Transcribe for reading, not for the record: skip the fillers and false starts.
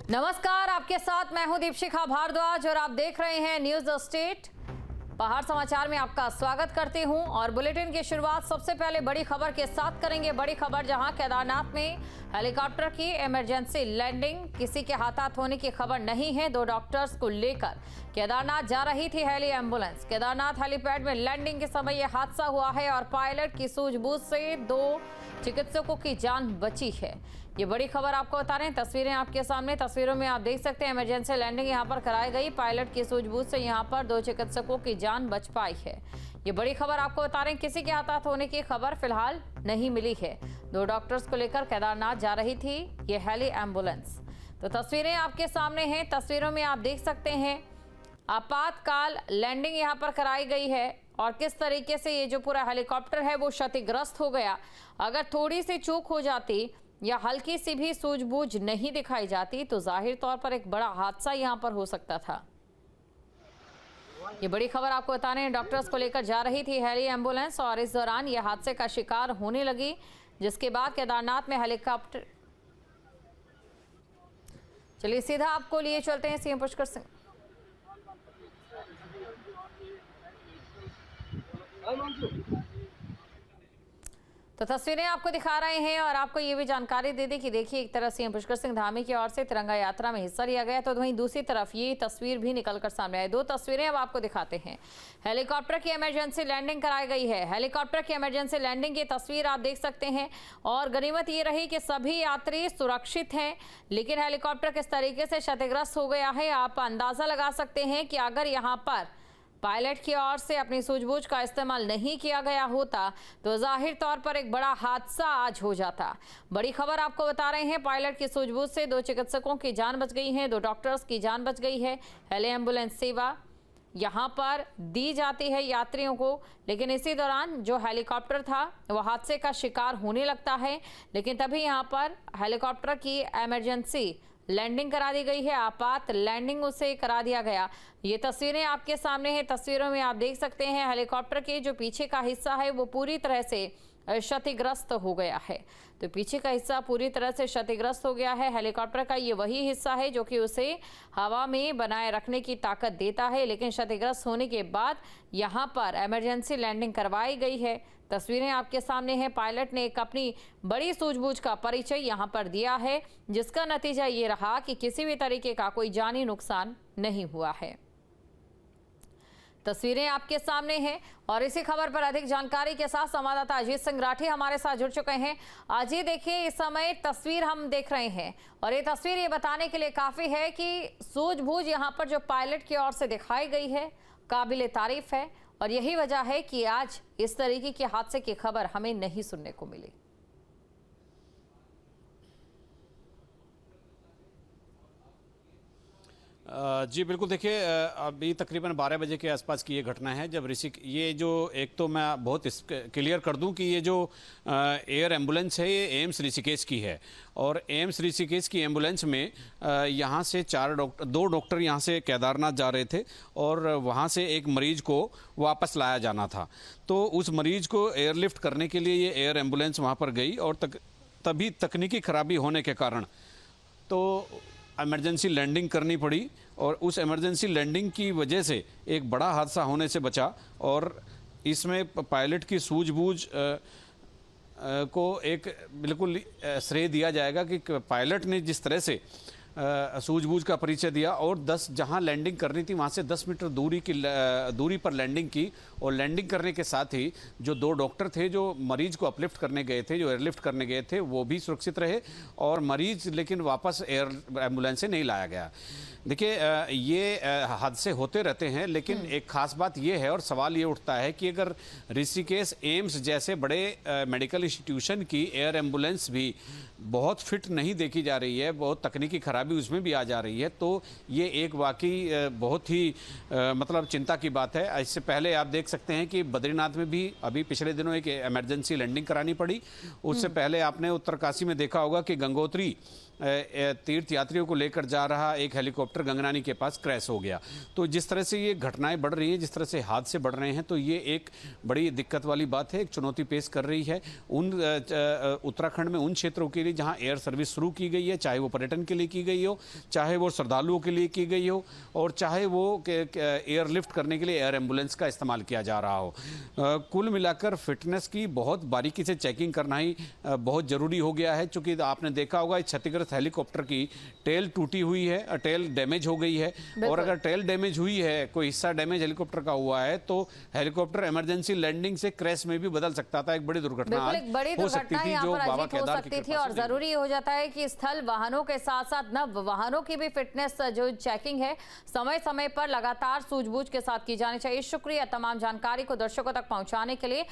नमस्कार, आपके साथ मैं हूं दीपशिखा भारद्वाज और आप देख रहे हैं न्यूज स्टेट। पहाड़ समाचार में आपका स्वागत करती हूं और बुलेटिन की शुरुआत सबसे पहले बड़ी खबर के साथ करेंगे। बड़ी खबर, जहां केदारनाथ में हेलीकॉप्टर की इमरजेंसी लैंडिंग, किसी के हाथात होने की खबर नहीं है। 2 डॉक्टर्स को लेकर केदारनाथ जा रही थी हेली एम्बुलेंस। केदारनाथ हेलीपैड में लैंडिंग के समय यह हादसा हुआ है और पायलट की सूझबूझ से 2 चिकित्सकों की जान बची है। ये बड़ी खबर आपको बता रहे हैं, तस्वीरें आपके सामने। तस्वीरों में आप देख सकते हैं इमरजेंसी लैंडिंग यहां पर कराई गई। पायलट की सूझबूझ से यहां पर 2 चिकित्सकों की जान बच पाई है। ये बड़ी खबर आपको बता रहे हैं, किसी के हताहत होने की खबर फिलहाल नहीं मिली है। 2 डॉक्टर्स को लेकर केदारनाथ जा रही थी ये हेली एम्बुलेंस। तो तस्वीरें आपके सामने हैं। तस्वीरों में आप देख सकते हैं आपातकाल लैंडिंग यहां पर कराई गई है और किस तरीके से ये जो पूरा हेलीकॉप्टर है वो क्षतिग्रस्त हो गया। अगर थोड़ी सी चूक हो जाती या हल्की सी भी सूझबूझ नहीं दिखाई जाती तो जाहिर तौर पर एक बड़ा हादसा यहां पर हो सकता था। ये बड़ी खबर आपको बता रहे हैं, डॉक्टर्स को लेकर जा रही थी हेली एम्बुलेंस और इस दौरान यह हादसे का शिकार होने लगी, जिसके बाद केदारनाथ में हेलीकॉप्टर। चलिए सीधा आपको लिए चलते हैं सीएम पुष्कर सिंह। तो तस्वीरें आपको दिखा रहे हैं और आपको ये भी जानकारी दे दी कि देखिए, एक तरफ सीएम पुष्कर सिंह धामी की ओर से तिरंगा यात्रा में हिस्सा लिया गया, तो वहीं दूसरी तरफ ये तस्वीर भी निकलकर सामने आई। 2 तस्वीरें अब आपको दिखाते हैं। हेलीकॉप्टर की इमरजेंसी लैंडिंग कराई गई है। हेलीकॉप्टर की इमरजेंसी लैंडिंग की तस्वीर आप देख सकते हैं और गनीमत ये रही कि सभी यात्री सुरक्षित हैं, लेकिन हेलीकॉप्टर किस तरीके से क्षतिग्रस्त हो गया है आप अंदाजा लगा सकते हैं कि अगर यहाँ पर पायलट की ओर से अपनी सूझबूझ का इस्तेमाल नहीं किया गया होता तो जाहिर तौर पर एक बड़ा हादसा आज हो जाता। बड़ी खबर आपको बता रहे हैं, पायलट की सूझबूझ से 2 चिकित्सकों की जान बच गई है, 2 डॉक्टर्स की जान बच गई है। हेली एम्बुलेंस सेवा यहाँ पर दी जाती है यात्रियों को, लेकिन इसी दौरान जो हेलीकॉप्टर था वह हादसे का शिकार होने लगता है। लेकिन तभी यहाँ पर हेलीकॉप्टर की इमरजेंसी लैंडिंग करा दी गई है, आपात लैंडिंग उसे करा दिया गया। ये तस्वीरें आपके सामने हैं। तस्वीरों में आप देख सकते हैं हेलीकॉप्टर के जो पीछे का हिस्सा है वो पूरी तरह से क्षतिग्रस्त हो गया है। तो पीछे का हिस्सा पूरी तरह से क्षतिग्रस्त हो गया है। हेलीकॉप्टर का ये वही हिस्सा है जो कि उसे हवा में बनाए रखने की ताकत देता है, लेकिन क्षतिग्रस्त होने के बाद यहाँ पर इमरजेंसी लैंडिंग करवाई गई है। तस्वीरें आपके सामने हैं। पायलट ने एक अपनी बड़ी सूझबूझ का परिचय यहाँ पर दिया है, जिसका नतीजा ये रहा कि किसी भी तरीके का कोई जानी नुकसान नहीं हुआ है। तस्वीरें आपके सामने हैं और इसी खबर पर अधिक जानकारी के साथ संवाददाता अजीत सिंह राठी हमारे साथ जुड़ चुके हैं। अजीत, देखिए इस समय तस्वीर हम देख रहे हैं और ये तस्वीर ये बताने के लिए काफी है कि सूझबूझ यहाँ पर जो पायलट की ओर से दिखाई गई है काबिले तारीफ है और यही वजह है कि आज इस तरीके के हादसे की खबर हमें नहीं सुनने को मिली। जी बिल्कुल, देखिए अभी तकरीबन 12 बजे के आसपास की ये घटना है, जब ये जो एक तो मैं बहुत क्लियर कर दूं कि ये जो एयर एम्बुलेंस है ये एम्स ऋषिकेश की है और एम्स ऋषिकेश की एम्बुलेंस में यहाँ से 2 डॉक्टर यहाँ से केदारनाथ जा रहे थे और वहाँ से एक मरीज को वापस लाया जाना था। तो उस मरीज को एयरलिफ्ट करने के लिए ये एयर एम्बुलेंस वहाँ पर गई और तभी तकनीकी खराबी होने के कारण तो इमरजेंसी लैंडिंग करनी पड़ी और उस इमरजेंसी लैंडिंग की वजह से एक बड़ा हादसा होने से बचा। और इसमें पायलट की सूझबूझ को एक बिल्कुल श्रेय दिया जाएगा कि पायलट ने जिस तरह से सूझबूझ का परिचय दिया और 10 जहां लैंडिंग करनी थी वहां से 10 मीटर दूरी पर लैंडिंग की और लैंडिंग करने के साथ ही जो 2 डॉक्टर थे जो मरीज को अपलिफ्ट करने गए थे, जो एयरलिफ्ट करने गए थे, वो भी सुरक्षित रहे और मरीज लेकिन वापस एयर एम्बुलेंस से नहीं लाया गया। देखिए ये हादसे होते रहते हैं, लेकिन एक खास बात ये है और सवाल ये उठता है कि अगर ऋषिकेश एम्स जैसे बड़े मेडिकल इंस्टीट्यूशन की एयर एम्बुलेंस भी बहुत फिट नहीं देखी जा रही है, बहुत तकनीकी खराबी उसमें भी आ जा रही है, तो ये एक वाकई बहुत ही मतलब चिंता की बात है। इससे पहले आप देख सकते हैं कि बद्रीनाथ में भी अभी पिछले दिनों एक इमरजेंसी लैंडिंग करानी पड़ी। उससे पहले आपने उत्तरकाशी में देखा होगा कि गंगोत्री तीर्थ यात्रियों को लेकर जा रहा एक हेलीकॉप्टर गंगनानी के पास क्रैश हो गया। तो जिस तरह से ये घटनाएं बढ़ रही हैं, जिस तरह से हादसे बढ़ रहे हैं, तो ये एक बड़ी दिक्कत वाली बात है, एक चुनौती पेश कर रही है उन उत्तराखंड में उन क्षेत्रों के लिए जहां एयर सर्विस शुरू की गई है, चाहे वो पर्यटन के लिए की गई हो, चाहे वो श्रद्धालुओं के लिए की गई हो, और चाहे वो एयरलिफ्ट करने के लिए एयर एम्बुलेंस का इस्तेमाल किया जा रहा हो। कुल मिलाकर फिटनेस की बहुत बारीकी से चेकिंग करना ही बहुत जरूरी हो गया है, क्योंकि आपने देखा होगा इस क्षतिग्रस्त हेलीकॉप्टर की टेल टूटी हुई है, टेल डैमेज हो गई है, और अगर टेल डैमेज हुई है, कोई हिस्सा डैमेज हेलीकॉप्टर का हुआ है, तो हेलीकॉप्टर इमरजेंसी लैंडिंग से क्रैश में भी बदल सकता था। एक बड़ी दुर्घटना एक बड़ी हो सकती दुर्घटना थी यहाँ जो पर बाबा अर्जित हो केदार सकती की थी, और जरूरी हो जाता है कि स्थल वाहनों के साथ साथ नव वाहनों की भी फिटनेस जो चेकिंग है समय समय पर लगातार सूझबूझ के साथ की जानी चाहिए। शुक्रिया तमाम जानकारी को दर्शकों तक पहुंचाने के लिए।